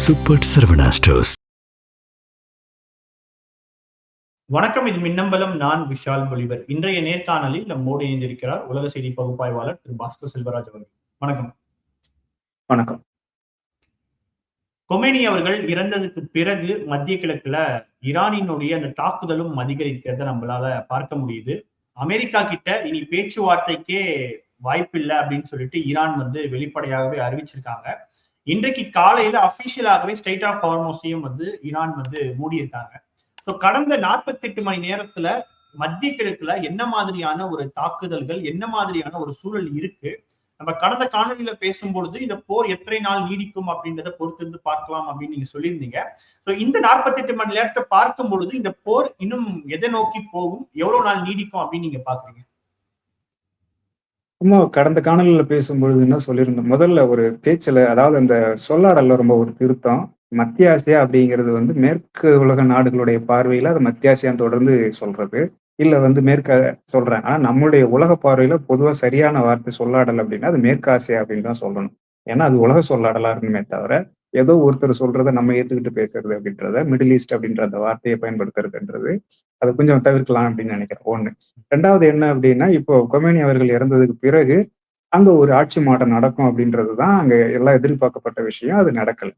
Super Saravana stores. வணக்கம். இது மின்னம்பலம். நான் விஷால் பொலிவர். இன்றைய நேர்காணலில் நம்மோடு இணைந்திருக்கிறார் உலக செய்தி பகுப்பாய்வாளர் திரு பாஸ்கர் செல்வராஜ் அவர்கள். வணக்கம். வணக்கம். கொமேனி அவர்கள் இறந்ததுக்கு பிறகு மத்திய கிழக்குல ஈரானினுடைய அந்த தாக்குதலும் அதிகரிக்கிறத நம்மளால பார்க்க முடியுது. அமெரிக்கா கிட்ட இனி பேச்சுவார்த்தைக்கே வாய்ப்பில்லை அப்படின்னு சொல்லிட்டு ஈரான் வெளிப்படையாகவே அறிவிச்சிருக்காங்க. இன்றைக்கு காலையில அபிஷியலாகவே ஸ்டேட் ஆஃப் ஹார்மோஸையும் ஈரான் மூடியிருக்காங்க. கடந்த 48 மணி நேரத்துல மத்திய கிழக்குல என்ன மாதிரியான ஒரு தாக்குதல்கள், என்ன மாதிரியான ஒரு சூழல் இருக்கு? நம்ம கடந்த காணொலியில பேசும்பொழுது இந்த போர் எத்தனை நாள் நீடிக்கும் அப்படின்றத பொறுத்திருந்து பார்க்கலாம் அப்படின்னு நீங்க சொல்லியிருந்தீங்க. இந்த 48 மணி நேரத்தை பார்க்கும் பொழுது இந்த போர் இன்னும் எதை நோக்கி போகும், எவ்வளவு நாள் நீடிக்கும் அப்படின்னு நீங்க பாக்குறீங்க? கடந்த காணொலியில பேசும்பொழுது என்ன சொல்லியிருந்தோம், முதல்ல ஒரு பேச்சுல, அதாவது அந்த சொல்லாடல்ல ரொம்ப ஒரு திருத்தம். மத்திய ஆசியா அப்படிங்கிறது மேற்கு உலக நாடுகளுடைய பார்வையில அது மத்திய ஆசியான்னு தொடர்ந்து சொல்றது இல்ல மேற்க சொல்றாங்க. ஆனா நம்மளுடைய உலக பார்வையில பொதுவா சரியான வார்த்தை சொல்லாடல் அப்படின்னா அது மேற்கு ஆசியா அப்படின்னு தான் சொல்லணும். ஏன்னா அது உலக சொல்லாடலா இருக்கணுமே தவிர ஏதோ ஒருத்தர் சொல்றதை நம்ம ஏத்துக்கிட்டு பேசுறது அப்படின்றத, மிடில் ஈஸ்ட் அப்படின்ற அந்த வார்த்தையை பயன்படுத்துறதுன்றது அதை கொஞ்சம் தவிர்க்கலாம் அப்படின்னு நினைக்கிறேன். ஒண்ணு. ரெண்டாவது என்ன அப்படின்னா, இப்போ கொமேனி அவர்கள் இறந்ததுக்கு பிறகு அங்க ஒரு ஆட்சி மாற்றம் நடக்கும் அப்படின்றதுதான் அங்க எல்லாம் எதிர்பார்க்கப்பட்ட விஷயம். அது நடக்கல.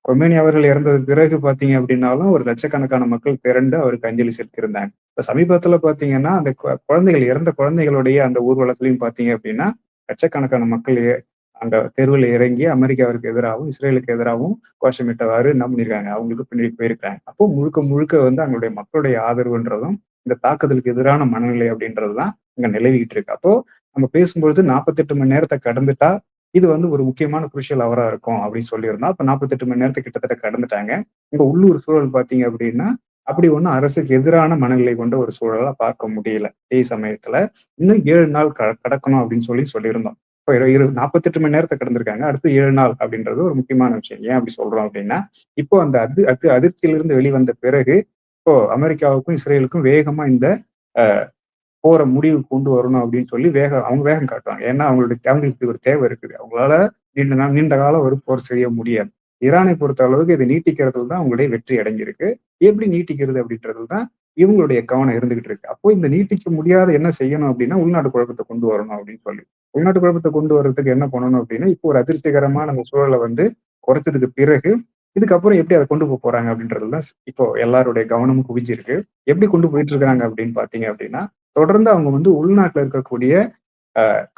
கொமேனி அவர்கள் இறந்ததுக்கு பிறகு பாத்தீங்க அப்படின்னாலும் ஒரு லட்சக்கணக்கான மக்கள் திரண்டு அவருக்கு அஞ்சலி செலுத்தியிருந்தாங்க. இப்ப சமீபத்துல பாத்தீங்கன்னா அந்த குழந்தைகள், இறந்த குழந்தைகளுடைய அந்த ஊர்வலத்திலையும் பாத்தீங்க அப்படின்னா லட்சக்கணக்கான மக்கள் அந்த தெருவில் இறங்கி அமெரிக்காவிற்கு எதிராகவும் இஸ்ரேலுக்கு எதிராகவும் கோஷமிட்டவாறு என்ன பண்ணியிருக்காங்க, அவங்களுக்கு பின்னாடி போயிருக்காங்க. அப்போ முழுக்க முழுக்க அவங்களுடைய மக்களுடைய ஆதரவுன்றதும் இந்த தாக்குதலுக்கு எதிரான மனநிலை அப்படின்றதுதான் இங்க நிலவிக்கிட்டு இருக்கு. அப்போ நம்ம பேசும்பொழுது 48 மணி நேரத்தை கடந்துட்டா இது ஒரு முக்கியமான குருஷியல் அவரா இருக்கும் அப்படின்னு சொல்லியிருந்தோம். அப்ப 48 மணி நேரத்தை கிட்டத்தட்ட கடந்துட்டாங்க. உங்க உள்ளூர் சூழல் பாத்தீங்க அப்படின்னா அப்படி ஒன்றும் அரசுக்கு எதிரான மனநிலை கொண்ட ஒரு சூழலா பார்க்க முடியல. இதே சமயத்துல இன்னும் 7 நாள் கடக்கணும் அப்படின்னு சொல்லியிருந்தோம். இப்போ 48 மணி நேரத்தை கடந்திருக்காங்க. அடுத்து 7 நாள் அப்படின்றது ஒரு முக்கியமான விஷயம். ஏன் அப்படி சொல்றோம் அப்படின்னா, இப்போ அந்த அதிர்ச்சியிலிருந்து வெளிவந்த பிறகு இப்போ அமெரிக்காவுக்கும் இஸ்ரேலுக்கும் வேகமா இந்த போற முடிவு கொண்டு வரணும் அப்படின்னு சொல்லி அவங்க வேகம் காட்டுவாங்க. ஏன்னா அவங்களுக்கு ஒரு தேவை இருக்குது. அவங்களால நீண்ட காலம் ஒரு போர் செய்ய முடியாது. ஈரானை பொறுத்த அளவுக்கு இதை நீட்டிக்கிறதுல தான் அவங்களுடைய வெற்றி அடைஞ்சிருக்கு. எப்படி நீட்டிக்கிறது அப்படின்றது தான் இவங்களுடைய கவனம் இருந்துகிட்டு இருக்கு. அப்போ இந்த நீட்டிக்க முடியாத என்ன செய்யணும் அப்படின்னா, உள்நாட்டு குழப்பத்தை கொண்டு வரணும் அப்படின்னு சொல்லி, உள்நாட்டு குழப்பத்தை கொண்டு வர்றதுக்கு என்ன பண்ணணும் அப்படின்னா, இப்போ ஒரு அதிர்ச்சிகரமான அந்த சூழலை குறைச்சதுக்கு பிறகு இதுக்கப்புறம் எப்படி அதை கொண்டு போறாங்க அப்படின்றதுதான் இப்போ எல்லாருடைய கவனமும் குவிஞ்சிருக்கு. எப்படி கொண்டு போயிட்டு இருக்காங்க அப்படின்னு பாத்தீங்க அப்படின்னா, தொடர்ந்து அவங்க உள்நாட்டுல இருக்கக்கூடிய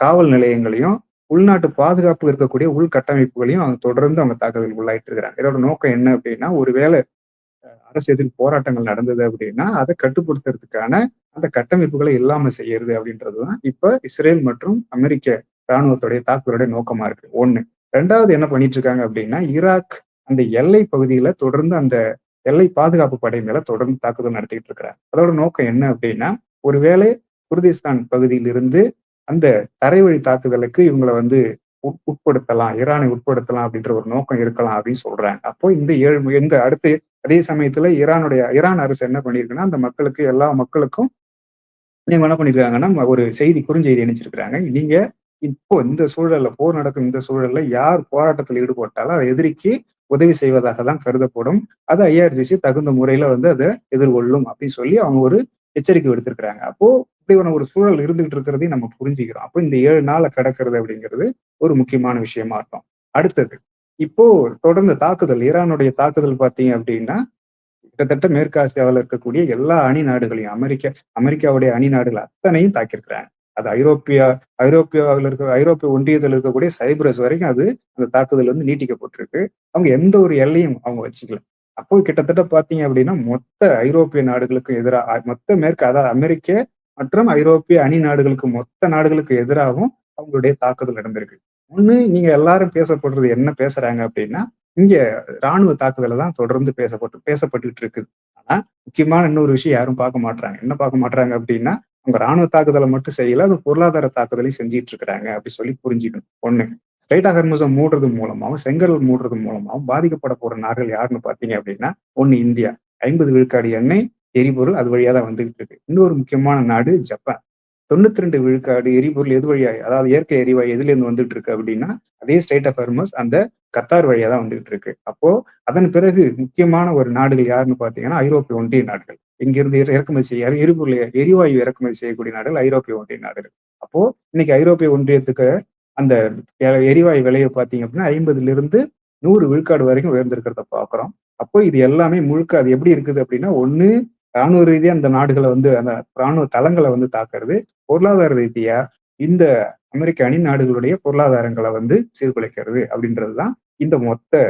காவல் நிலையங்களையும் உள்நாட்டு பாதுகாப்பு இருக்கக்கூடிய உள்கட்டமைப்புகளையும் அவங்க தொடர்ந்து அவங்க தாக்குதலுக்கு உள்ளாயிட்டு இருக்கிறாங்க. இதோட நோக்கம் என்ன அப்படின்னா, ஒருவேளை அரசு எதிர்ப்பு போராட்டங்கள் நடந்தது அப்படின்னா அதை கட்டுப்படுத்துறதுக்கான அந்த கட்டமைப்புகளை இல்லாம செய்யறது அப்படின்றதுதான் இப்ப இஸ்ரேல் மற்றும் அமெரிக்க இராணுவத்துடைய தாக்குதலுடைய நோக்கமா இருக்கு. ஒண்ணு. ரெண்டாவது என்ன பண்ணிட்டு இருக்காங்க அப்படின்னா, ஈராக் அந்த எல்லை பகுதியில தொடர்ந்து அந்த எல்லை பாதுகாப்பு படை மேல தொடர்ந்து தாக்குதல் நடத்திக்கிட்டு இருக்கிறாங்க. அதோட நோக்கம் என்ன அப்படின்னா, ஒருவேளை குர்திஸ்தான் பகுதியிலிருந்து அந்த தரைவழி தாக்குதலுக்கு இவங்களை உட்படுத்தலாம், ஈரானை உட்படுத்தலாம் அப்படின்ற ஒரு நோக்கம் இருக்கலாம் அப்படின்னு சொல்றாங்க. அப்போ இந்த அடுத்து அதே சமயத்துல ஈரான் அரசு என்ன பண்ணிருக்குன்னா, அந்த மக்களுக்கு, எல்லா மக்களுக்கும் நீங்க என்ன பண்ணிருக்காங்கன்னா ஒரு குறுஞ்செய்தி அனுப்பிச்சிருக்கிறாங்க. நீங்க இப்போ இந்த சூழல்ல, போர் நடக்கும் இந்த சூழல்ல யார் போராட்டத்தில் ஈடுபட்டாலும் அதை எதிரிக்கு உதவி செய்வதாக தான் கருதப்படும். அது IRGC தகுந்த முறையில அதை எதிர்கொள்ளும் அப்படின்னு சொல்லி அவங்க ஒரு எச்சரிக்கை விடுத்திருக்கிறாங்க. அப்போ இப்படி ஒரு சூழல் இருந்துகிட்டு இருக்கிறதையும் நம்ம புரிஞ்சுக்கிறோம். அப்போ இந்த 7 நாளை கடக்கிறது அப்படிங்கிறது ஒரு முக்கியமான விஷயமா இருக்கும். அடுத்தது, இப்போ தொடர்ந்து தாக்குதல், ஈரானுடைய தாக்குதல் பாத்தீங்க அப்படின்னா கிட்டத்தட்ட மேற்கு ஆசியாவில் இருக்கக்கூடிய எல்லா அணி நாடுகளையும், அமெரிக்காவுடைய அணி நாடுகள் அத்தனையும் தாக்கியிருக்கிறாங்க. அது ஐரோப்பியாவில் ஐரோப்பிய ஒன்றியத்தில் இருக்கக்கூடிய சைப்ரஸ் வரைக்கும் அந்த தாக்குதல் நீட்டிக்கப்பட்டிருக்கு. அவங்க எந்த ஒரு எல்லையும் அவங்க வச்சுக்கல. அப்போ கிட்டத்தட்ட பாத்தீங்க அப்படின்னா மொத்த ஐரோப்பிய நாடுகளுக்கு எதிராக, மொத்த மேற்கு, அதாவது அமெரிக்க மற்றும் ஐரோப்பிய அணி நாடுகளுக்கு, மொத்த நாடுகளுக்கு எதிராகவும் அவங்களுடைய தாக்குதல் நடந்திருக்கு. ஒண்ணு, நீங்க எல்லாரும் பேசப்படுறது என்ன பேசுறாங்க அப்படின்னா, இங்க இராணுவ தாக்குதலை தான் தொடர்ந்து பேசப்பட்டுட்டு இருக்குது. ஆனா முக்கியமான இன்னொரு விஷயம் யாரும் பார்க்க மாட்டாங்க. என்ன பார்க்க மாட்டாங்க அப்படின்னா, அவங்க இராணுவ தாக்குதலை மட்டும் செய்யல, அது பொருளாதார தாக்குதலையும் செஞ்சிட்டு இருக்கிறாங்க அப்படி சொல்லி புரிஞ்சுக்கணும். ஒண்ணு, ஸ்ட்ரைட் ஆஃப் ஹார்மஸை மூடுறது மூலமாகவும் செங்கடல் மூடுறது மூலமாகவும் பாதிக்கப்பட போற நாடுகள் யாருன்னு பாத்தீங்க அப்படின்னா, ஒண்ணு இந்தியா. 50 விழுக்காடு எண்ணெய் எரிபொருள் அது வழியா தான் வந்துகிட்டு இருக்கு. இன்னொரு முக்கியமான நாடு ஜப்பான். 92 விழுக்காடு எரிபொருள் எது வழியா, அதாவது இயற்கை எரிவாயு எதுல இருந்து வந்துட்டு இருக்கு அப்படின்னா அதே ஸ்டேட் ஆஃப் ஹர்மஸ் அந்த கத்தார் வழியா தான் வந்துகிட்டு இருக்கு. அப்போ அதன் பிறகு முக்கியமான ஒரு நாடுகள் யாருன்னு பாத்தீங்கன்னா ஐரோப்பிய ஒன்றிய நாடுகள். இங்கிருந்து இறக்குமதி செய்ய எரிபொருள் எரிவாயு இறக்குமதி செய்யக்கூடிய நாடுகள் ஐரோப்பிய ஒன்றிய நாடுகள். அப்போ இன்னைக்கு ஐரோப்பிய ஒன்றியத்துக்கு அந்த எரிவாயு விலையை பார்த்தீங்க அப்படின்னா 50லிருந்து 100 விழுக்காடு வரைக்கும் உயர்ந்திருக்கிறத பார்க்குறோம். அப்போ இது எல்லாமே முழுக்க அது எப்படி இருக்குது அப்படின்னா, ஒண்ணு ராணுவ ரீதியா அந்த நாடுகளை வந்து அந்த ராணுவ தளங்களை வந்து தாக்குறது, பொருளாதார ரீதியா இந்த அமெரிக்க அணி நாடுகளுடைய பொருளாதாரங்களை வந்து சீர்குலைக்கிறது அப்படின்றதுதான் இந்த மொத்த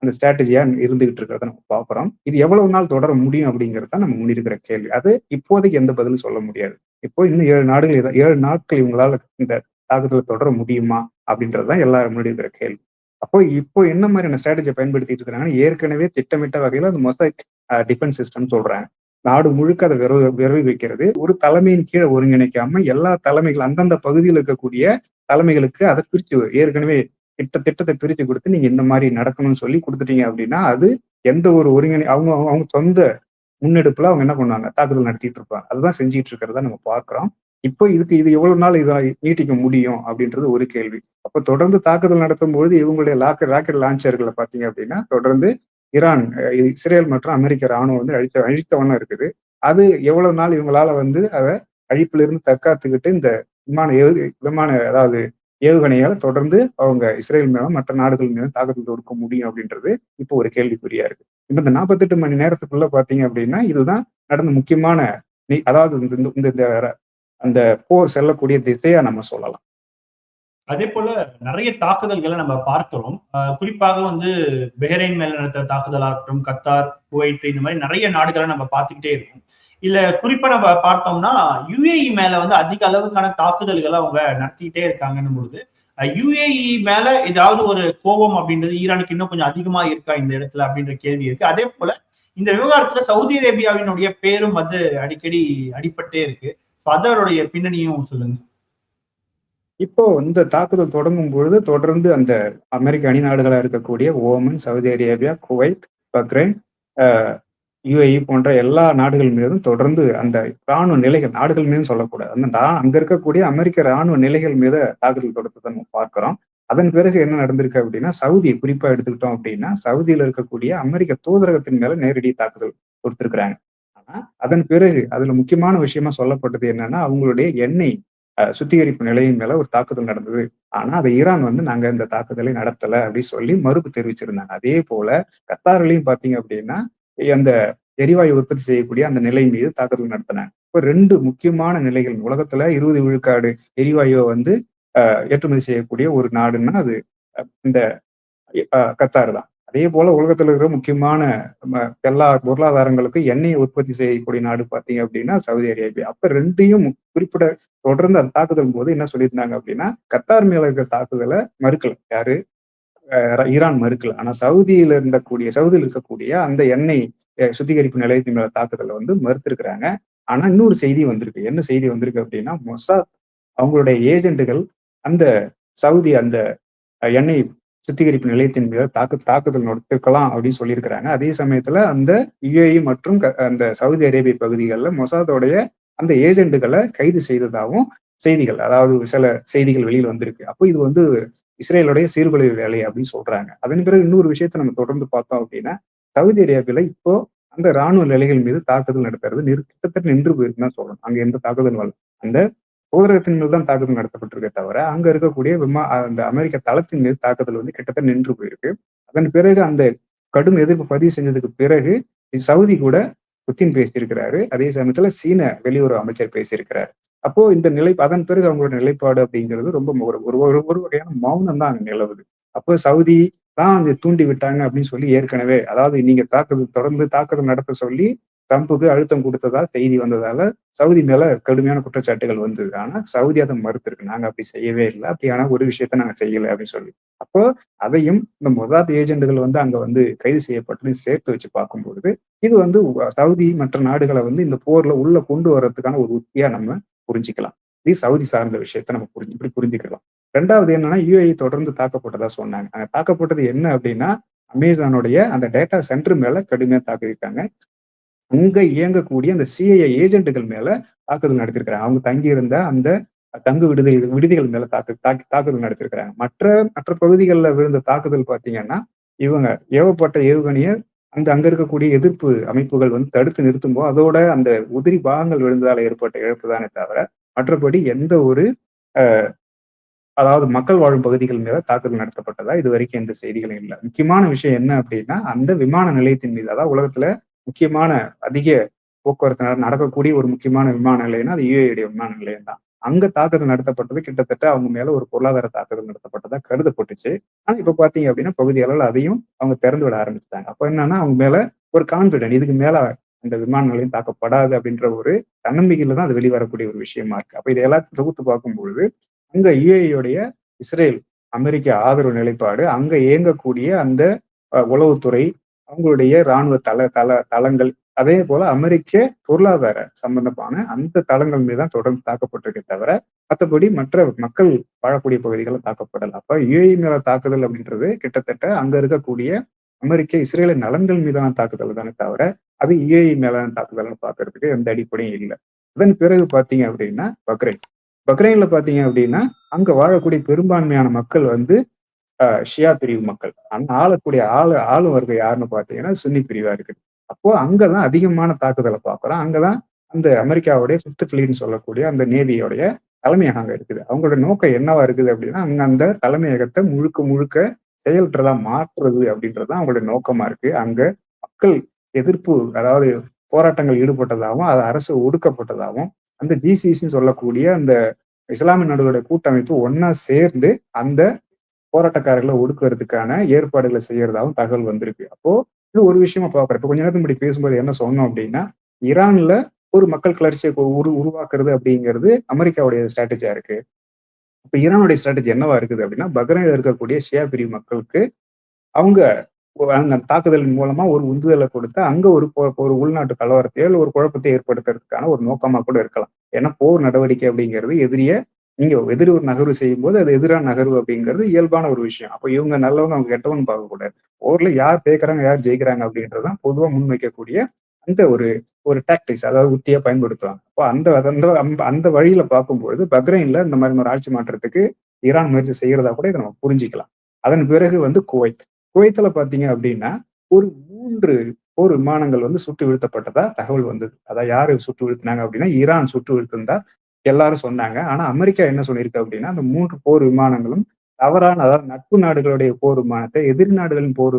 அந்த ஸ்ட்ராட்டஜியா இருந்துகிட்டு இருக்கிறத நம்ம பார்க்குறோம். இது எவ்வளவு நாள் தொடர முடியும் அப்படிங்கிறது தான் நம்ம முன்னிருக்கிற கேள்வி. அது இப்போதைக்கு எந்த பதிலும் சொல்ல முடியாது. இப்போ இன்னும் 7 நாடுகள் 7 நாட்கள் இவங்களால இந்த தாக்குதலை தொடர முடியுமா அப்படின்றதுதான் எல்லாரும் முன்னாடி இருக்கிற கேள்வி. அப்போ இப்போ என்ன மாதிரியான ஸ்ட்ராட்டஜியை பயன்படுத்திட்டு இருக்கிறாங்கன்னா, ஏற்கனவே திட்டமிட்ட வகையில அந்த மொசைக் டிஃபென்ஸ் சிஸ்டம் சொல்றாங்க. நாடு முழுக்க அதை விரவி வைக்கிறது. ஒரு தலைமையின் கீழே ஒருங்கிணைக்காம எல்லா தலைமைகள் அந்தந்த பகுதியில் இருக்கக்கூடிய தலைமைகளுக்கு அதை பிரிச்சு ஏற்கனவே திட்டத்தை பிரிச்சு கொடுத்து நீங்க இந்த மாதிரி நடக்கணும்னு சொல்லி கொடுத்துட்டீங்க அப்படின்னா, அது எந்த ஒரு அவங்க அவங்க சொந்த முன்னெடுப்புல அவங்க என்ன பண்ணுவாங்க, தாக்குதல் நடத்திட்டு இருப்பாங்க. அதுதான் செஞ்சுட்டு இருக்கிறத நம்ம பார்க்கிறோம். இப்போ இது எவ்வளவு நாள் இதை நீட்டிக்க முடியும் அப்படின்றது ஒரு கேள்வி. அப்ப தொடர்ந்து தாக்குதல் நடத்தும் பொழுது இவங்களுடைய ராக்கெட் லான்ச்சர்களை பாத்தீங்க அப்படின்னா தொடர்ந்து ஈரான், இஸ்ரேல் மற்றும் அமெரிக்க ராணுவம் வந்து அழித்த வண்ணம் இருக்குது. அது எவ்வளவு நாள் இவங்களால வந்து அதை அழிப்பிலிருந்து தற்காத்துக்கிட்டு இந்த விமான அதாவது ஏவுகணையால தொடர்ந்து அவங்க இஸ்ரேல் மேலும் மற்ற நாடுகள் மீதும் தாக்குதல் தொடுக்க முடியும் அப்படின்றது இப்போ ஒரு கேள்விக்குறியா இருக்கு. இப்ப இந்த 48 மணி நேரத்துக்குள்ள பாத்தீங்க அப்படின்னா இதுதான் நடந்த முக்கியமான அதாவது இந்த அந்த போர் செல்லக்கூடிய திசையா நம்ம சொல்லலாம். அதே போல நிறைய தாக்குதல்களை நம்ம பார்க்கிறோம். குறிப்பாக வந்து பெஹ்ரைன் மேல நடத்த தாக்குதலா இருக்கட்டும், கத்தார், குவைத் இந்த மாதிரி நிறைய நாடுகளை நம்ம பார்த்துக்கிட்டே இருக்கோம். இல்ல குறிப்பா நம்ம பார்த்தோம்னா யுஏஇ மேல வந்து அதிக அளவுக்கான தாக்குதல்களை அவங்க நடத்திக்கிட்டே இருக்காங்கன்னு பொழுது யுஏஇ மேல ஏதாவது ஒரு கோபம் அப்படின்றது ஈரானுக்கு இன்னும் கொஞ்சம் அதிகமா இருக்கா இந்த இடத்துல அப்படின்ற கேள்வி இருக்கு. அதே போல இந்த விவகாரத்துல சவுதி அரேபியாவினுடைய பேரும் வந்து அடிக்கடி அடிபட்டே இருக்கு. அதனுடைய பின்னணியும் சொல்லுங்க. இப்போ இந்த தாக்குதல் தொடங்கும் பொழுது தொடர்ந்து அந்த அமெரிக்க அணி நாடுகளா இருக்கக்கூடிய Oman, Saudi Arabia, Kuwait, Bahrain, UAE போன்ற எல்லா நாடுகள் மீதும் தொடர்ந்து அந்த ராணுவ நிலைகள், நாடுகள் மீதும் சொல்லக்கூடாது, அந்த அங்க இருக்கக்கூடிய அமெரிக்க ராணுவ நிலைகள் மீது தாக்குதல் தொடுத்ததை நம்ம பார்க்கிறோம். அதன் பிறகு என்ன நடந்திருக்கு அப்படின்னா, சவுதி குறிப்பா எடுத்துக்கிட்டோம் அப்படின்னா சவுதியில இருக்கக்கூடிய அமெரிக்க தூதரகத்தின் மேல நேரடி தாக்குதல் கொடுத்திருக்கிறாங்க. ஆனா அதன் பிறகு அதுல முக்கியமான விஷயமா சொல்லப்பட்டது என்னன்னா, அவங்களுடைய எண்ணெய் சுத்திகரிப்பு நிலையின் மேல ஒரு தாக்குதல் நடந்தது. ஆனா அதை ஈரான் வந்து நாங்க இந்த தாக்குதலை நடத்தல அப்படின்னு சொல்லி மறுப்பு தெரிவிச்சிருந்தாங்க. அதே போல கத்தார்லயும் பாத்தீங்க அப்படின்னா அந்த எரிவாயு உற்பத்தி செய்யக்கூடிய அந்த நிலை மீது தாக்குதல் நடத்தினாங்க. இப்போ 2 முக்கியமான நிலைகள் உலகத்துல 20 விழுக்காடு எரிவாயுவை வந்து ஏற்றுமதி செய்யக்கூடிய ஒரு நாடுன்னா அது இந்த கத்தார் தான். அதே போல உலகத்துல இருக்கிற முக்கியமான எல்லா பொருளாதாரங்களுக்கும் எண்ணெயை உற்பத்தி செய்யக்கூடிய நாடு பாத்தீங்க அப்படின்னா சவுதி அரேபியா. அப்ப 2யும் குறிப்பிட தொடர்ந்து அந்த தாக்குதல் போது என்ன சொல்லியிருந்தாங்க அப்படின்னா, கத்தார் மேல இருக்கிற தாக்குதலை மறுக்கல யாரு, ஈரான் மறுக்கல. ஆனா சவுதியில இருக்கக்கூடிய அந்த எண்ணெய் சுத்திகரிப்பு நிலையத்தின் மேல தாக்குதலை வந்து மறுத்திருக்கிறாங்க. ஆனா இன்னொரு செய்தி வந்திருக்கு. என்ன செய்தி வந்திருக்கு அப்படின்னா, மொசாத் அவங்களுடைய ஏஜென்ட்டுகள் அந்த சவுதி அந்த எண்ணெய் சுத்திகரிப்பு நிலையத்தின் மீது தாக்குதல் நடத்திருக்கலாம் அப்படின்னு சொல்லியிருக்கிறாங்க. அதே சமயத்துல அந்த யுஏஇ மற்றும் அந்த சவுதி அரேபிய பகுதிகளில் மொசாதோடைய அந்த ஏஜென்ட்டுகளை கைது செய்ததாகவும் செய்திகள், அதாவது சில செய்திகள் வெளியில் வந்திருக்கு. அப்போ இது வந்து இஸ்ரேலுடைய சீர்குலைவு வேலை அப்படின்னு சொல்றாங்க. அதன் பிறகு இன்னொரு விஷயத்த நம்ம தொடர்ந்து பார்த்தோம் அப்படின்னா, சவுதி அரேபியால இப்போ அந்த ராணுவ நிலைகள் மீது தாக்குதல் நடத்துறது கிட்டத்தட்ட நின்று போயிருக்குன்னு தான் சொல்லணும். அங்க எந்த தாக்குதல் அந்த தூதரகத்தின் மீது தான் தாக்குதல் நடத்தப்பட்டிருக்கே தவிர அங்க இருக்கக்கூடிய அந்த அமெரிக்க தளத்தின் மீது தாக்குதல் வந்து கிட்டத்தட்ட நின்று போயிருக்கு. அதன் பிறகு அந்த கடும் எதிர்ப்பு பதிவு செஞ்சதுக்கு பிறகு சவுதி கூட புத்தின் பேசியிருக்கிறாரு. அதே சமயத்துல சீன வெளியுறவு அமைச்சர் பேசியிருக்கிறாரு. அப்போ இந்த அதன் பிறகு அவங்களோட நிலைப்பாடு அப்படிங்கிறது ரொம்ப ஒரு வகையான மௌனம் தான் அங்க நிலவுது. அப்போ சவுதி தான் அங்க தூண்டி விட்டாங்க அப்படின்னு சொல்லி ஏற்கனவே, அதாவது நீங்க தொடர்ந்து தாக்குதல் நடத்த சொல்லி ட்ரம்புக்கு அழுத்தம் கொடுத்ததா செய்தி வந்ததால சவுதி மேல கடுமையான குற்றச்சாட்டுகள் வந்தது. ஆனா சவுதி அதை மறுத்திருக்கு. நாங்க அப்படி செய்யவே இல்லை, அப்படியான ஒரு விஷயத்த நாங்க செய்யலை அப்படின்னு சொல்லி. அப்போ அதையும் இந்த மொசாத் ஏஜென்ட்டுகள் வந்து அங்க வந்து கைது செய்யப்பட்டு சேர்த்து வச்சு பார்க்கும்பொழுது இது வந்து சவுதி மற்ற நாடுகளை வந்து இந்த போர்ல உள்ள கொண்டு வர்றதுக்கான ஒரு உத்தியா நம்ம புரிஞ்சுக்கலாம். இது சவுதி சார்ந்த விஷயத்த நம்ம இப்படி புரிஞ்சுக்கலாம். 2வது என்னன்னா, யுஏஇ தொடர்ந்து தாக்கப்பட்டதா சொன்னாங்க. அங்க தாக்கப்பட்டது என்ன அப்படின்னா, அமேசானுடைய அந்த டேட்டா சென்டர் மேல கடுமையா தாக்கியிருக்காங்க. அங்க இயங்கக்கூடிய அந்த சிஐஏ ஏஜென்ட்டுகள் மேல தாக்குதல் நடத்தியிருக்கிறாங்க. அவங்க தங்கியிருந்த அந்த தங்கு விடுதிகள் மேல தாக்குதல் நடத்தியிருக்கிறாங்க. மற்ற மற்ற பகுதிகள்ல விழுந்த தாக்குதல் பார்த்தீங்கன்னா, இவங்க ஏவப்பட்ட ஏவுகணைய அங்க இருக்கக்கூடிய எதிர்ப்பு அமைப்புகள் வந்து தடுத்து நிறுத்தும்போது, அதோட அந்த உதிரி பாகங்கள் விழுந்ததால ஏற்பட்ட இழப்பு தானே தவிர, மற்றபடி எந்த ஒரு அ அதாவது மக்கள் வாழும் பகுதிகள் மேல தாக்குதல் நடத்தப்பட்டதா இதுவரைக்கும் எந்த செய்திகளும் இல்ல. முக்கியமான விஷயம் என்ன அப்படின்னா, அந்த விமான நிலையத்தின் மீது அதாவது உலகத்துல முக்கியமான அதிக போக்குவரத்து நடக்கக்கூடிய ஒரு முக்கியமான விமான நிலையம்னா, அது யுஏஇ விமான நிலையம் தான். அங்க தாக்குதல் நடத்தப்பட்டது கிட்டத்தட்ட அவங்க மேல ஒரு பொருளாதார தாக்குதல் நடத்தப்பட்டதா கருதப்பட்டுச்சு. ஆனா இப்ப பார்த்தீங்க அப்படின்னா, பகுதி அளவுல அதையும் அவங்க திறந்து விட ஆரம்பிச்சுட்டாங்க. அப்ப என்னன்னா, அவங்க மேல ஒரு கான்ஃபிடென்ட் இதுக்கு மேல அந்த விமான நிலையம் தாக்கப்படாது அப்படின்ற ஒரு தன்னம்பிக்கையில தான் அது வெளிவரக்கூடிய ஒரு விஷயமா இருக்கு. அப்ப இதை எல்லாத்தையும் தொகுத்து பார்க்கும்பொழுது அங்க யுஏஇயுடைய இஸ்ரேல், அமெரிக்க ஆதரவு நிலைப்பாடு, அங்க இயங்கக்கூடிய அந்த உளவுத்துறை, அவங்களுடைய ராணுவ தளங்கள், அதே போல அமெரிக்க பொருளாதார சம்பந்தமான அந்த தளங்கள் மீது தான் தொடர்ந்து தாக்கப்பட்டிருக்கே தவிர, மத்தபடி மற்ற மக்கள் வாழக்கூடிய பகுதிகள்ல தாக்கப்படல. அப்ப யுஏஇ மேல தாக்குதல் அப்படின்றது கிட்டத்தட்ட அங்க இருக்கக்கூடிய அமெரிக்க, இஸ்ரேலின் நலன்கள் மீதான தாக்குதல் தானே தவிர, அது யுஏஇ மேலான தாக்குதல்னு பார்க்கறதுக்கு எந்த அடிப்படையும் இல்ல. அதன் பிறகு பார்த்தீங்க அப்படின்னா, பக்ரைன். பக்ரைன்ல பார்த்தீங்க அப்படின்னா, அங்க வாழக்கூடிய பெரும்பான்மையான மக்கள் வந்து ஷியா பிரிவு மக்கள். அந்த ஆளும் வர்க்கம் யாருன்னு பார்த்தீங்கன்னா, சுன்னி பிரிவா இருக்குது. அப்போ அங்க தான் அதிகமான தாக்குதல பார்க்குறோம். அங்க தான் அந்த அமெரிக்காவுடைய 5த் ஃப்ளீட்ன்னு சொல்லக்கூடிய அந்த நேவியோடைய தலைமையகம் அங்க இருக்குது. அவங்களோட நோக்கம் என்னவா இருக்குது அப்படின்னா, அங்க அந்த தலைமையகத்த முழுக்க முழுக்க செயலற்றதா மாற்றுறது அப்படின்றது தான் அவங்களுடைய நோக்கமா இருக்கு. அங்க மக்கள் எதிர்ப்பு அதாவது போராட்டங்கள் ஈடுபட்டதாகவும், அது அரசு ஒடுக்கப்பட்டதாகவும், அந்த ஜிசிசின்னு சொல்லக்கூடிய அந்த இஸ்லாமிய நாடுகளுடைய கூட்டமைப்பு ஒண்ணா சேர்ந்து அந்த போராட்டக்காரர்களை ஒடுக்குறதுக்கான ஏற்பாடுகளை செய்யறதாவும் தகவல் வந்திருக்கு. அப்போ இது ஒரு விஷயமா பார்க்குறேன். இப்ப கொஞ்ச நேரத்துக்கு முன்னாடி பேசும்போது என்ன சொன்னோம் அப்படின்னா, ஈரான்ல ஒரு மக்கள் கிளர்ச்சியை உருவாக்குறது அப்படிங்கிறது அமெரிக்காவுடைய ஸ்ட்ராட்டஜியா இருக்கு. இப்ப ஈரானுடைய ஸ்ட்ராட்டஜி என்னவா இருக்குது அப்படின்னா, பஹ்ரைன்ல இருக்கக்கூடிய ஷியா பிரிவு மக்களுக்கு அவங்க அந்த தாக்குதலின் மூலமா ஒரு உந்துதலை கொடுத்து அங்க ஒரு உள்நாட்டு கலவரத்தையோ இல்ல ஒரு குழப்பத்தை ஏற்படுத்துறதுக்கான ஒரு நோக்கமா கூட இருக்கலாம். ஏன்னா போர் நடவடிக்கை அப்படிங்கிறது நீங்க எதிரி ஒரு நகர்வு செய்யும்போது அது எதிரான நகர்வு அப்படிங்கிறது இயல்பான ஒரு விஷயம். அப்ப இவங்க நல்லவங்க அவங்க கெட்டவன்னு பார்க்கக்கூடாது. போர்ல யார் ஜெயிக்கிறாங்க யார் ஜெயிக்கிறாங்க அப்படின்றதுதான் பொதுவா முன்வைக்கக்கூடிய அந்த ஒரு ஒரு டாக்டிக்ஸ் அதாவது உத்தியா பயன்படுத்துவாங்க. அப்போ அந்த அந்த அந்த வழியில பார்க்கும்பொழுது பஹ்ரைன்ல இந்த மாதிரி ஒரு ஆட்சி மாற்றத்துக்கு ஈரான் முயற்சி செய்யறதா கூட இதை நம்ம புரிஞ்சுக்கலாம். அதன் பிறகு வந்து குவைத். குவைத்துல பாத்தீங்க அப்படின்னா, ஒரு 3 போர் விமானங்கள் வந்து சுட்டு வீழ்த்தப்பட்டதா தகவல் வந்தது. அதான் யாரு சுட்டு வீழ்த்தினாங்க அப்படின்னா, ஈரான் சுட்டு வீழ்த்திருந்தா எல்லாரும் சொன்னாங்க. ஆனா அமெரிக்கா என்ன சொல்லியிருக்கு அப்படின்னா, அந்த 3 போர் விமானங்களும் தவறான அதாவது நட்பு நாடுகளுடைய போர் விமானத்தை எதிரி நாடுகளின் போர்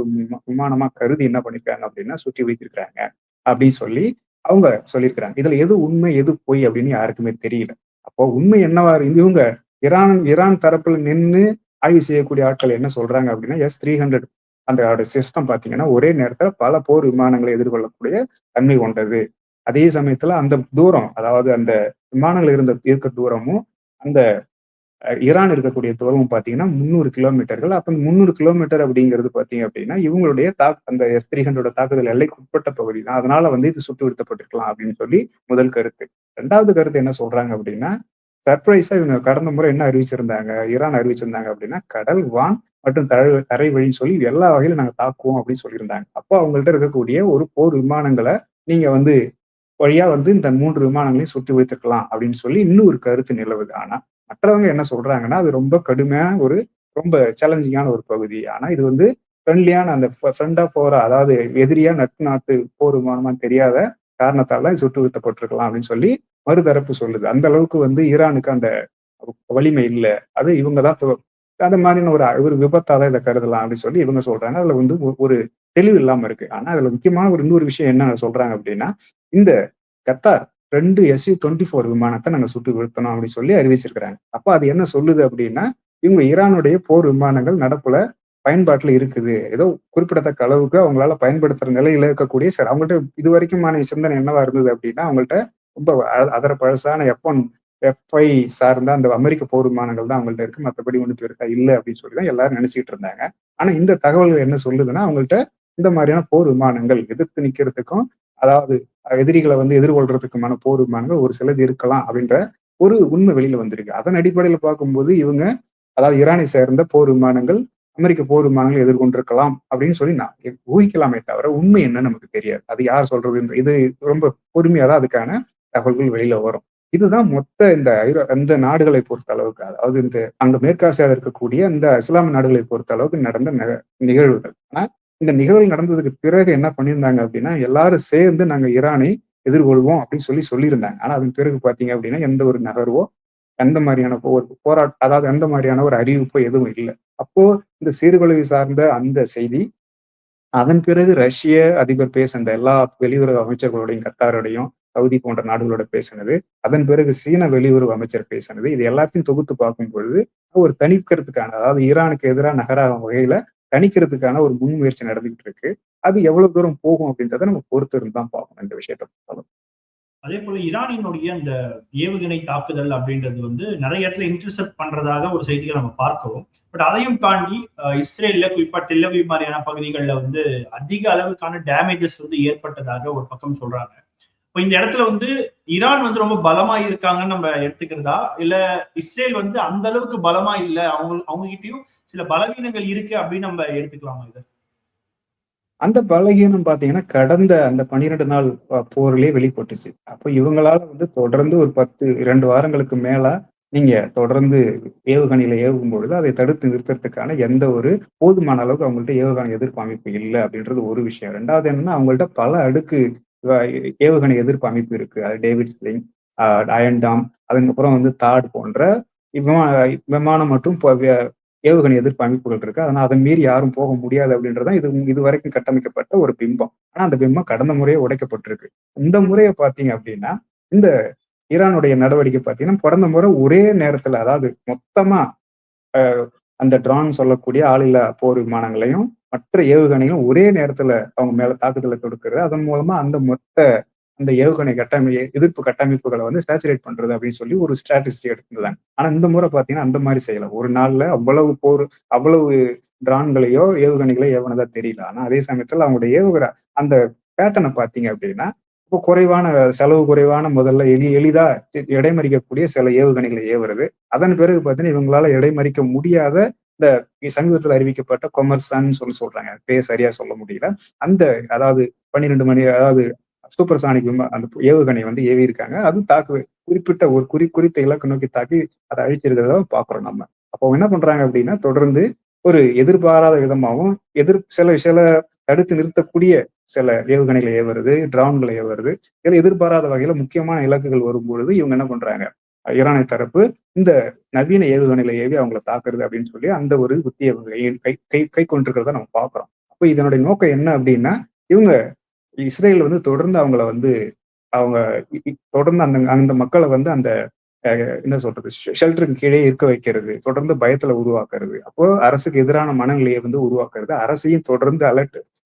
விமானமா கருதி என்ன பண்ணிருக்காங்க அப்படின்னா, சுற்றி வீழ்த்திருக்காங்க அப்படின்னு சொல்லி அவங்க சொல்லியிருக்கிறாங்க. இதுல எது உண்மை, எது பொய் அப்படின்னு யாருக்குமே தெரியல. அப்போ உண்மை என்னவா இவங்க ஈரான் தரப்புல நின்னு ஆய்வு செய்யக்கூடிய ஆட்கள் என்ன சொல்றாங்க அப்படின்னா, S-300 அந்த சிஸ்டம் பாத்தீங்கன்னா, ஒரே நேரத்துல பல போர் விமானங்களை எதிர்கொள்ளக்கூடிய தன்மை கொண்டது. அதே சமயத்துல அந்த தூரம், அதாவது அந்த விமானங்கள் இருக்க தூரமும், அந்த ஈரான் இருக்கக்கூடிய தூரமும் பாத்தீங்கன்னா 300 கிலோமீட்டர்கள். அப்ப 300 கிலோமீட்டர் அப்படிங்கிறது பாத்தீங்க அப்படின்னா, இவங்களுடைய அந்த S-300 தாக்குதல் எல்லைக்கு உட்பட்ட பகுதி தான். அதனால வந்து இது சுட்டு வீழ்த்தப்பட்டிருக்கலாம் அப்படின்னு சொல்லி முதல் கருத்து. 2வது கருத்து என்ன சொல்றாங்க அப்படின்னா, சர்ப்ரைஸா இவங்க கடந்த முறை என்ன அறிவிச்சிருந்தாங்க, ஈரான் அறிவிச்சிருந்தாங்க அப்படின்னா, கடல், வான் மற்றும் தரை வழின்னு சொல்லி எல்லா வகையிலும் நாங்க தாக்குவோம் அப்படின்னு சொல்லியிருந்தாங்க. அப்போ அவங்கள்ட்ட இருக்கக்கூடிய ஒரு போர் விமானங்களை நீங்க வந்து வழியா வந்து இந்த 3 விமானங்களையும் சுட்டு வீழ்த்திருக்கலாம் அப்படின்னு சொல்லி இன்னும் ஒரு கருத்து நிலவுது. ஆனா மற்றவங்க என்ன சொல்றாங்கன்னா, அது ரொம்ப கடுமையான ரொம்ப சேலஞ்சிங்கான ஒரு பகுதி. ஆனா இது வந்து ஃப்ரெண்ட்லியான அந்த ஃப்ரெண்ட் ஆஃப் ஃபோரா அதாவது எதிரியா நட்பு நாட்டு போர் விமானமான்னு தெரியாத காரணத்தால இது சுட்டு வீழ்த்தப்பட்டிருக்கலாம் அப்படின்னு சொல்லி மறுதரப்பு சொல்லுது. அந்த அளவுக்கு வந்து ஈரானுக்கு அந்த வலிமை இல்ல. அது இவங்க தான் அந்த மாதிரியான ஒரு விபத்தா தான் இதை கருதலாம் அப்படின்னு சொல்லி இவங்க சொல்றாங்க. அதுல வந்து ஒரு தெளிவு இல்லாம இருக்கு. ஆனா அதுல முக்கியமான இன்னொரு விஷயம் என்ன சொல்றாங்க அப்படின்னா, இந்த கத்தார் 2 Su-24 விமானத்தை நாங்க சுட்டு வீழ்த்தணும் அப்படின்னு சொல்லி அறிவிச்சிருக்கிறாங்க. அப்ப அது என்ன சொல்லுது அப்படின்னா, இவங்க ஈரானுடைய போர் விமானங்கள் நடப்புல பயன்பாட்டுல இருக்குது. ஏதோ குறிப்பிடத்தக்க அளவுக்கு அவங்களால பயன்படுத்துற நிலையில இருக்கக்கூடிய சார் அவங்கள்ட்ட இது வரைக்குமான சிந்தனை என்னவா இருந்தது அப்படின்னா, அவங்கள்ட்ட ரொம்ப அதர பழசான F-5 சார்ந்த அந்த அமெரிக்க போர் விமானங்கள் தான் அவங்கள்ட்ட இருக்கு. மத்தபடி ஒண்ணும் பெருசா இல்ல அப்படின்னு சொல்லி தான் எல்லாரும் நினைச்சுட்டு இருந்தாங்க. ஆனா இந்த தகவல்கள் என்ன சொல்லுதுன்னா, அவங்கள்ட்ட இந்த மாதிரியான போர் விமானங்கள் எதிர்த்து நிக்கிறதுக்கும், அதாவது எதிரிகளை வந்து எதிர்கொள்றதுக்குமான போர் விமானங்கள் ஒரு சிலது இருக்கலாம் அப்படின்ற ஒரு உண்மை வெளியில வந்திருக்கு. அதன் அடிப்படையில பார்க்கும்போது இவங்க அதாவது ஈரானை சேர்ந்த போர் விமானங்கள் அமெரிக்க போர் விமானங்கள் எதிர்கொண்டிருக்கலாம் அப்படின்னு சொல்லி நான் ஊகிக்கலாமே தவிர உண்மை என்ன நமக்கு தெரியாது. அது யார் சொல்றது? இது ரொம்ப பொறுமையா தான் அதுக்கான தகவல்கள் வெளியில வரும். இதுதான் மொத்த இந்த நாடுகளை பொறுத்த அளவுக்கு, அதாவது அங்க மேற்காசியாவில் இருக்கக்கூடிய இந்த இஸ்லாமிய நாடுகளை பொறுத்த அளவுக்கு நடந்த நிகழ்வுகள். ஆனா இந்த நிகழ்வு நடந்ததுக்கு பிறகு என்ன பண்ணியிருந்தாங்க அப்படின்னா, எல்லாரும் சேர்ந்து நாங்க ஈரானை எதிர்கொள்வோம் அப்படின்னு சொல்லியிருந்தாங்க. ஆனா அதன் பிறகு பாத்தீங்க அப்படின்னா எந்த ஒரு நகர்வோ, எந்த மாதிரியான ஒரு அதாவது எந்த மாதிரியான ஒரு அறிவிப்போ எதுவும் இல்ல. அப்போ இந்த சீர்குலைவு சார்ந்த அந்த செய்தி, அதன் பிறகு ரஷ்ய அதிபர் பேசின எல்லா வெளியுறவு அமைச்சர்களோடையும், கத்தாரோடையும், சவுதி போன்ற நாடுகளோட பேசினது, அதன் பிறகு சீன வெளியுறவு அமைச்சர் பேசினது, இது எல்லாத்தையும் தொகுத்து பார்க்கும் பொழுது ஒரு தணிக்கிறதுக்கான, அதாவது ஈரானுக்கு எதிராக நகராகும் வகையில தணிக்கிறதுக்கான ஒரு முன்முயற்சி நடந்துகிட்டு இருக்கு. அது எவ்வளவு தூரம் போகும் அப்படின்றத நம்ம பொறுத்து இருந்து தான் பார்க்கணும் இந்த விஷயத்த பொறுத்தளவு. அதே போல ஈரானினுடைய அந்த ஏவுகணை தாக்குதல் அப்படின்றது வந்து நிறைய இடத்துல இன்டர்செப்ட் பண்றதாக ஒரு செய்திகளை நம்ம பார்க்கிறோம். பட் அதையும் தாண்டி இஸ்ரேல்ல குறிப்பா டெல்லவிவ் மாதிரியான பகுதிகளில் வந்து அதிக அளவுக்கான டேமேஜஸ் வந்து ஏற்பட்டதாக ஒரு பக்கம் சொல்றாங்க. இப்போ இந்த இடத்துல வந்து ஈரான் வந்து ரொம்ப பலமா இருக்காங்கன்னு நம்ம எடுத்துக்கிறதா, இல்ல இஸ்ரேல் வந்து அந்த அளவுக்கு பலமா இல்ல, அவங்க கிட்டயும் சில பலவீனங்கள் இருக்கு அப்படின்னு நம்ம எடுத்துக்கலாமா இதை? அந்த பலகீனம் பாத்தீங்கன்னா கடந்த அந்த 12 நாள் போரிலே வெளிப்பட்டுச்சு. அப்போ இவங்களால வந்து தொடர்ந்து ஒரு 2 வாரங்களுக்கு மேல நீங்க தொடர்ந்து ஏவுகணையில ஏவும் பொழுது அதை தடுத்து நிறுத்துறதுக்கான எந்த ஒரு போதுமான அளவுக்கு அவங்கள்ட்ட ஏவுகணை எதிர்ப்பு அமைப்பு இல்லை அப்படின்றது ஒரு விஷயம். 2வது என்னன்னா அவங்கள்ட்ட பல அடுக்கு ஏவுகணை எதிர்ப்பு அமைப்பு இருக்கு. அது டேவிட் ஸ்லிங், அயன் டாம், அதுக்கப்புறம் வந்து தாட் போன்ற விமானம் மற்றும் ஏவுகணை எதிர்ப்பு அமைப்புகள் இருக்கு. அதனால அதை மீறி யாரும் போக முடியாது அப்படின்றதான் இது வரைக்கும் கட்டமைக்கப்பட்ட ஒரு பிம்பம். ஆனா அந்த பிம்பம் கடந்த முறையே உடைக்கப்பட்டிருக்கு. இந்த முறையை பாத்தீங்க அப்படின்னா இந்த ஈரானுடைய நடவடிக்கை பாத்தீங்கன்னா பிறந்த முறை ஒரே நேரத்துல, அதாவது மொத்தமா அந்த ட்ரான் சொல்லக்கூடிய ஆளில்லா போர் விமானங்களையும் மற்ற ஏவுகணையும் ஒரே நேரத்துல அவங்க மேல தாக்குதலை தொடுக்கிறது. அதன் மூலமா அந்த ஏவுகணை எதிர்ப்பு கட்டமைப்புகளை வந்து சேச்சுரேட் பண்றது அப்படின்னு சொல்லி ஒரு ஸ்ட்ராட்டஜி எடுத்திருந்தாங்க. ஆனா இந்த முறை பாத்தீங்கன்னா அந்த மாதிரி செய்யல. ஒரு நாள்ல அவ்வளவு ட்ரான்களையோ ஏவுகணைகளையோ ஏவனதா தெரியல. ஆனா அதே சமயத்துல அவங்களுடைய ஏவுகிற அந்த பேட்டர்னை பாத்தீங்க அப்படின்னா இப்போ செலவு குறைவான முதல்ல எளிதா இடைமறிக்கக்கூடிய சில ஏவுகணைகளை ஏவுறது. அதன் பிறகு பாத்தீங்கன்னா இவங்களால இடைமறிக்க முடியாத இந்த சமீபத்தில் அறிவிக்கப்பட்ட கொமர்சன் சொல்றாங்க, பேர் சரியா சொல்ல முடியல. அதாவது 12 மணி, அதாவது சூப்பர் சானிக் அந்த ஏவுகணை வந்து ஏவி இருக்காங்க. அது குறிப்பிட்ட ஒரு குறித்த இலக்கு நோக்கி தாக்கி அதை அழிச்சிருக்கிறத பாக்குறோம் நம்ம. அப்போ என்ன பண்றாங்க அப்படின்னா தொடர்ந்து ஒரு எதிர்பாராத விதமாகவும் சில தடுத்து நிறுத்தக்கூடிய சில ஏவுகணைகளை ஏவுறது, ட்ரோன்களை ஏவுறது, இதுல எதிர்பாராத வகையில முக்கியமான இலக்குகள் வரும்பொழுது இவங்க என்ன பண்றாங்க, ஈரானை தரப்பு இந்த நவீன ஏவுகணைகளை ஏவி அவங்களை தாக்குறது அப்படின்னு சொல்லி அந்த ஒரு உத்தியை கை கொண்டிருக்கிறத நம்ம பாக்குறோம். அப்போ இதனுடைய நோக்கம் என்ன அப்படின்னா இவங்க இஸ்ரேல் வந்து தொடர்ந்து அவங்க தொடர்ந்து அந்த மக்களை வந்து அந்த என்ன சொல்றது, ஷெல்டருக்கு கீழே இருக்க வைக்கிறது, தொடர்ந்து பயத்துல உருவாக்குறது, அப்போ அரசுக்கு எதிரான மனநிலையை வந்து உருவாக்குறது, அரசையும் தொடர்ந்து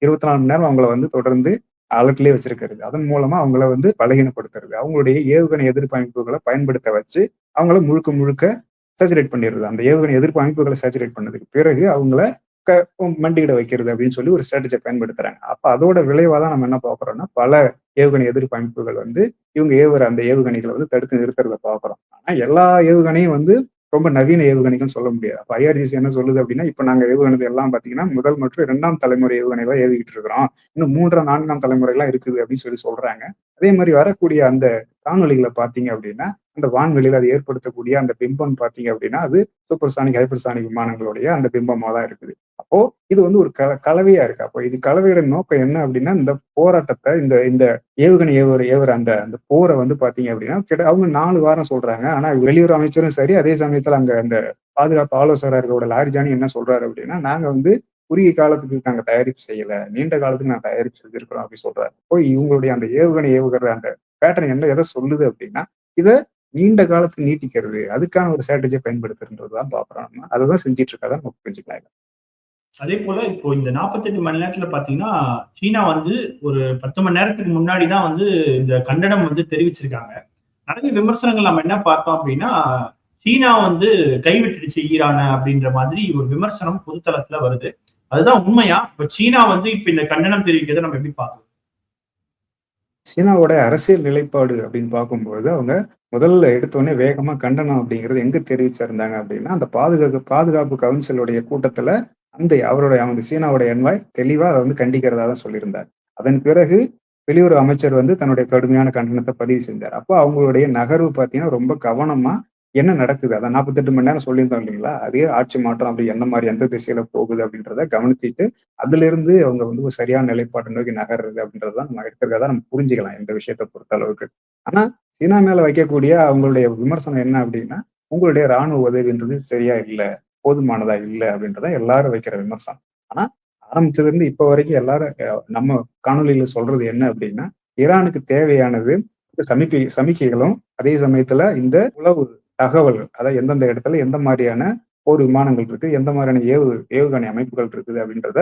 24 மணி நேரம் அவங்கள வந்து தொடர்ந்து அலர்ட்லயே வச்சிருக்கிறது. அதன் மூலமா அவங்கள வந்து பலகீனப்படுத்துறது, அவங்களுடைய ஏவுகணை எதிர்ப்பு அமைப்புகளை பயன்படுத்த வச்சு அவங்கள முழுக்க சேச்சுரேட் பண்ணிடுறது. அந்த ஏவுகணை எதிர்ப்பு அமைப்புகளை சேச்சுரேட் பண்ணதுக்கு பிறகு அவங்கள மண்டியிட வைக்கிறது அப்படின்னு சொல்லி ஒரு ஸ்ட்ராட்டஜியை பயன்படுத்துறாங்க. அப்ப அதோட விளைவாதான் நம்ம என்ன பாக்குறோம்னா பல ஏவுகணை எதிர்ப்பு அமைப்புகள் வந்து இவங்க ஏவுற அந்த ஏவுகணைகளை வந்து தடுத்து நிறுத்துறத பாக்குறோம். ஆனா எல்லா ஏவுகணையும் வந்து ரொம்ப நவீன ஏவுகணைகள் சொல்ல முடியாது. அப்ப IRGC என்ன சொல்லுது அப்படின்னா இப்ப நாங்க ஏவுகணை எல்லாம் பாத்தீங்கன்னா முதல் மற்றும் 2ஆம் தலைமுறை ஏவுகணைகளை ஏவிக்கிட்டு இருக்கிறோம், இன்னும் 3ஆம் 4ஆம் தலைமுறை எல்லாம் இருக்குது அப்படின்னு சொல்றாங்க. அதே மாதிரி வரக்கூடிய அந்த காணொலிகளை பாத்தீங்க அப்படின்னா அந்த வான்வெளியில அது ஏற்படுத்தக்கூடிய அந்த பிம்பம் பாத்தீங்க அப்படின்னா அது சூப்பர் சானிக், ஹைப்பர் சானிக் விமானங்களுடைய அந்த பிம்பமா தான் இருக்குது. அப்போ இது வந்து ஒரு கலவையா இருக்கு. அப்போ இது கலவையோட நோக்கம் என்ன அப்படின்னா இந்த போராட்டத்தை இந்த ஏவுகணை ஏவுற அந்த போரை வந்து பாத்தீங்க அப்படின்னா அவங்க 4 வாரம் சொல்றாங்க. ஆனா வெளியுறவு அமைச்சரும் சரி, அதே சமயத்துல அங்க அந்த பாதுகாப்பு ஆலோசகர்களோட லாரிஜானி என்ன சொல்றாரு அப்படின்னா நாங்க வந்து குறுகிய காலத்துக்கு நாங்க தயாரிப்பு செய்யல, நீண்ட காலத்துக்கு நாங்க தயாரிப்பு செஞ்சிருக்கிறோம் அப்படின்னு சொல்றாரு. இப்போ இவங்களுடைய அந்த ஏவுகணை ஏவுகிற அந்த பேட்டர்ன் எதை சொல்லுது அப்படின்னா இதை நீண்ட காலத்துக்கு நீட்டிக்கிறது, அதுக்கான ஒரு ஸ்ட்ராட்டஜியை பயன்படுத்துறதுதான் பாக்குறோம். நம்ம அதைதான் செஞ்சிட்டு இருக்காதான் நம்ம புரிஞ்சுக்கலாம். அதே போல இப்போ இந்த 48 மணி நேரத்துல பாத்தீங்கன்னா சீனா வந்து ஒரு 10 மணி நேரத்துக்கு முன்னாடி தான் வந்து இந்த கண்டனம் வந்து தெரிவிச்சிருக்காங்க. நிறைய விமர்சனங்கள் நம்ம என்ன பார்த்தோம் அப்படின்னா சீனா வந்து கைவிட்டுடுச்சு ஈரான அப்படின்ற மாதிரி ஒரு விமர்சனம் பொதுத்தளத்துல வருது. அதுதான் உண்மையா? இப்ப சீனா வந்து இப்ப இந்த கண்டனம் தெரிவிக்கிறத நம்ம எப்படி பார்க்கணும்? சீனாவோட அரசியல் நிலைப்பாடு அப்படின்னு பார்க்கும்பொழுது அவங்க முதல்ல எடுத்தோடனே வேகமா கண்டனம் அப்படிங்கிறது எங்க தெரிவிச்சிருந்தாங்க அப்படின்னா அந்த பாதுகாப்பு கவுன்சிலுடைய கூட்டத்துல அவங்க சீனாவுடைய என்வாய் தெளிவா அதை வந்து கண்டிக்கிறதா தான் சொல்லியிருந்தார். அதன் பிறகு வெளியுறவு அமைச்சர் வந்து தன்னுடைய கடுமையான கண்டனத்தை பதிவு செஞ்சார். அப்போ அவங்களுடைய நகர்வு பார்த்தீங்கன்னா ரொம்ப கவனமா என்ன நடக்குது, அதான் 48 மணி நேரம் சொல்லியிருந்தோம் இல்லைங்களா, அதே ஆட்சி மாற்றம் அப்படி என்ன மாதிரி எந்த திசையில போகுது அப்படின்றத கவனிச்சுட்டு அதுல இருந்து அவங்க வந்து ஒரு சரியான நிலைப்பாட்டை நோக்கி நகர்றது அப்படின்றதான் நம்ம எடுக்கிறதா நம்ம புரிஞ்சுக்கலாம் இந்த விஷயத்தை பொறுத்த அளவுக்கு. ஆனா சீனா மேல வைக்கக்கூடிய அவங்களுடைய விமர்சனம் என்ன அப்படின்னா, உங்களுடைய ராணுவ உதவின்றது சரியா இல்ல, போதுமானதா இல்ல அப்படின்றத எல்லாரும் வைக்கிற விமர்சனம். ஆனா ஆரம்பத்துல இருந்து இப்ப வரைக்கும் எல்லாரும் நம்ம காணொலியில சொல்றது என்ன அப்படின்னா, ஈரானுக்கு தேவையானது சமிக்கைகளும் அதே சமயத்துல இந்த உளவு தகவல்கள், அதாவது எந்தெந்த இடத்துல எந்த மாதிரியான போர் விமானங்கள் இருக்கு, எந்த மாதிரியான ஏவுகணை அமைப்புகள் இருக்குது அப்படின்றத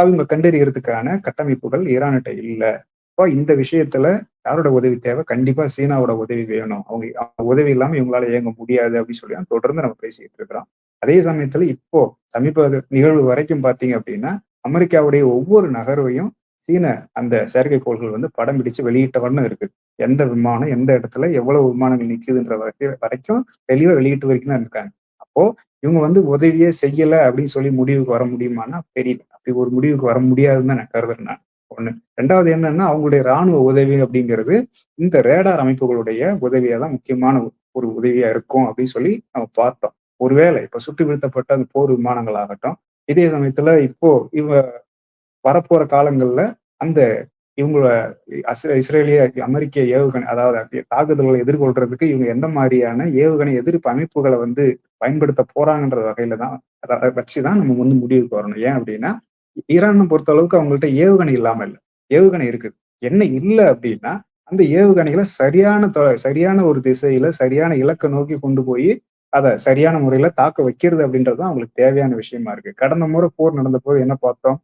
அவங்க கண்டறியறதுக்கான கட்டமைப்புகள் ஈரான்கிட்ட இல்ல. இப்போ இந்த விஷயத்துல யாரோட உதவி தேவை? கண்டிப்பா சீனாவோட உதவி வேணும். அவங்க உதவி இல்லாம இவங்களால இயங்க முடியாது அப்படின்னு சொல்லி தொடர்ந்து நம்ம பேசிக்கிட்டு இருக்கிறோம். அதே சமயத்துல இப்போ சமீப நிகழ்வு வரைக்கும் பாத்தீங்க அப்படின்னா, அமெரிக்காவுடைய ஒவ்வொரு நகர்வையும் சீன அந்த செயற்கைக்கோள்கள் வந்து படம் பிடிச்சு வெளியிட்ட வண்ணம் இருக்குது. எந்த விமானம் எந்த இடத்துல எவ்வளவு விமானங்கள் நிக்குதுன்ற வரைக்கும் தெளிவா வெளியிட்டு வரைக்கும் தான் இருக்காங்க. அப்போ இவங்க வந்து உதவியே செய்யல அப்படின்னு சொல்லி முடிவுக்கு வர முடியுமான்னா தெரியல. அப்படி ஒரு முடிவுக்கு வர முடியாதுன்னு தான் நான் கருதுறேன் நான். ஒண்ணு. 2வது என்னன்னா, அவங்களுடைய ராணுவ உதவி அப்படிங்கிறது இந்த ரேடார் அமைப்புகளுடைய உதவியா தான் முக்கியமான ஒரு உதவியா இருக்கும் அப்படின்னு சொல்லி நம்ம பார்த்தோம். ஒருவேளை இப்ப சுட்டு வீழ்த்தப்பட்ட அந்த போர் விமானங்கள் ஆகட்டும், இதே சமயத்துல இப்போ வரப்போற காலங்கள்ல அந்த இவங்கள இஸ்ரேலிய அமெரிக்க ஏவுகணை, அதாவது தாக்குதல்களை எதிர்கொள்றதுக்கு இவங்க எந்த மாதிரியான ஏவுகணை எதிர்ப்பு அமைப்புகளை வந்து பயன்படுத்த போறாங்கன்ற வகையில தான் வச்சுதான் நம்ம வந்து முடிவுக்கு வரணும். ஏன் அப்படின்னா, ஈரானை பொறுத்த அளவுக்கு அவங்கள்ட்ட ஏவுகணை இல்லாம இல்லை, ஏவுகணை இருக்குது. என்ன இல்லை அப்படின்னா, அந்த ஏவுகணைகளை சரியான ஒரு திசையில சரியான இலக்கை நோக்கி கொண்டு போய் அதை சரியான முறையில தாக்க வைக்கிறது அப்படின்றது அவங்களுக்கு தேவையான விஷயமா இருக்கு. கடந்த முறை போர் நடந்த போது என்ன பார்த்தோம்?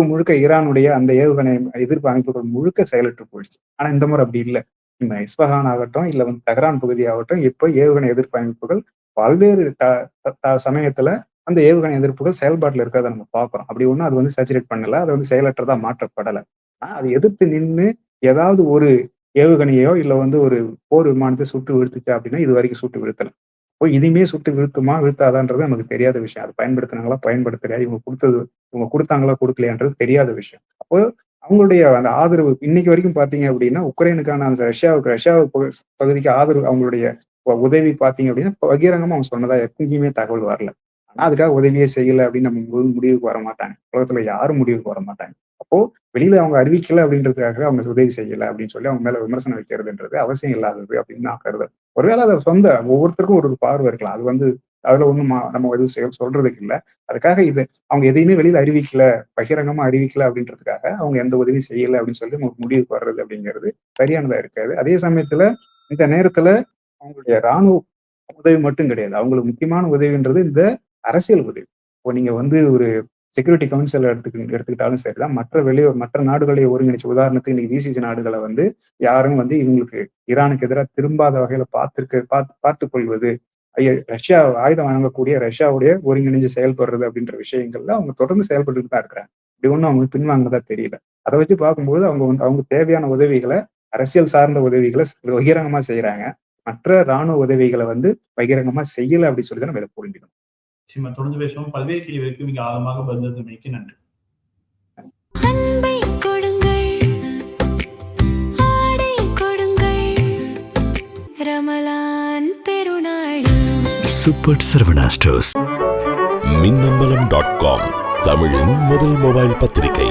முழுக்க ஈரானுடைய அந்த ஏவுகணை எதிர்ப்பு அமைப்புகள் முழுக்க செயலற்று போயிடுச்சு. ஆனா இந்த முறை அப்படி இல்லை. நம்ம இஸ்பஹான் ஆகட்டும், இல்ல வந்து தெஹ்ரான் பகுதி ஆகட்டும், இப்ப ஏவுகணை எதிர்ப்பு அமைப்புகள் பல்வேறு சமயத்துல அந்த ஏவுகணை எதிர்ப்புகள் செயல்பாட்டுல இருக்கிறத நம்ம பார்க்கிறோம். அப்படி ஒண்ணும் அது வந்து சேச்சுரேட் பண்ணல, அது வந்து செயலற்றதா மாற்றப்படலை. ஆனா அது எதிர்த்து நின்று ஏதாவது ஒரு ஏவுகணையோ இல்ல வந்து ஒரு போர் விமானத்தை சுட்டு வீழ்த்துச்சா அப்படின்னா இது வரைக்கும் சுட்டு வீழ்த்தல. இப்போ இனிமே சுட்டு வீழ்த்தாதான்றது நமக்கு தெரியாத விஷயம். அது பயன்படுத்தினாங்களா பயன்படுத்தலையா, இவங்க கொடுத்தாங்களா கொடுக்கலையான்றது தெரியாத விஷயம். அப்போ அவங்களுடைய அந்த ஆதரவு இன்னைக்கு வரைக்கும் பாத்தீங்க அப்படின்னா, உக்ரைனுக்கான அந்த ரஷ்யா பகுதிக்கு ஆதரவு, அவங்களுடைய உதவி பாத்தீங்க அப்படின்னா பகிரங்கமா அவங்க சொன்னதா எங்கேயுமே தகவல் வரல. ஆனா அதுக்காக உதவியே செய்யல அப்படின்னு நம்ம முடிவுக்கு வர மாட்டாங்க. உலகத்துல யாரும் முடிவுக்கு வர மாட்டாங்க. அப்போ வெளியில அவங்க அறிவிக்கல அப்படின்றதுக்காக அவங்க உதவி செய்யல அப்படின்னு சொல்லி அவங்க மேல விமர்சனம் வைக்கிறதுன்றது அவசியம் இல்லாதது அப்படின்னு நான் கருதுறேன். ஒருவேளை அதை ஒவ்வொருத்தருக்கும் ஒரு பார்வை இருக்கலாம். அது வந்து அதுல ஒண்ணும் நம்ம எதுவும் சொல்றதுக்கு இல்லை. அதுக்காக அவங்க எதையுமே வெளியில அறிவிக்கல, பகிரங்கமா அறிவிக்கல அப்படின்றதுக்காக அவங்க எந்த உதவியும் செய்யல அப்படின்னு சொல்லி முடிவுக்கு வர்றது அப்படிங்கிறது சரியானதா இருக்காது. அதே சமயத்துல இந்த நேரத்துல அவங்களுடைய ராணுவ உதவி மட்டும் கிடையாது, அவங்களுக்கு முக்கியமான உதவின்றது இந்த அரசியல் உதவி. இப்போ நீங்க வந்து ஒரு செக்யூரிட்டி கவுன்சில் எடுத்துக்கிட்டாலும் சரிதான், மற்ற நாடுகளை ஒருங்கிணைச்சு, உதாரணத்துக்கு இன்னைக்கு ஜிசிசி நாடுகளை வந்து யாரும் வந்து இவங்களுக்கு ஈரானுக்கு எதிராக திரும்பாத வகையில பார்த்துக் கொள்வது, ரஷ்யா ஆயுதம் வழங்கக்கூடிய ரஷ்யாவுடைய ஒருங்கிணைஞ்சு செயல்படுறது அப்படின்ற விஷயங்கள்ல அவங்க தொடர்ந்து செயல்பட்டு தான் இருக்கிறாங்க. இப்படி ஒன்றும் அவங்க பின்வாங்கினதா தெரியல. அதை வச்சு பார்க்கும்போது அவங்க தேவையான உதவிகளை, அரசியல் சார்ந்த உதவிகளை பகிரங்கமா செய்யறாங்க. மற்ற ராணுவ உதவிகளை வந்து பகிரங்கமா செய்யல அப்படின்னு சொல்லி தான் நம்ம இதை புரிஞ்சுக்கணும். தொடர்ந்து பேசுவோம். பல்வேறு கேள்விகளுக்கு மிக ஆழமாக பதிலளித்தமைக்கு நன்றி. Super Saravana stores. மின்னம்பலம்.com தமிழின் முதல் மொபைல் பத்திரிகை.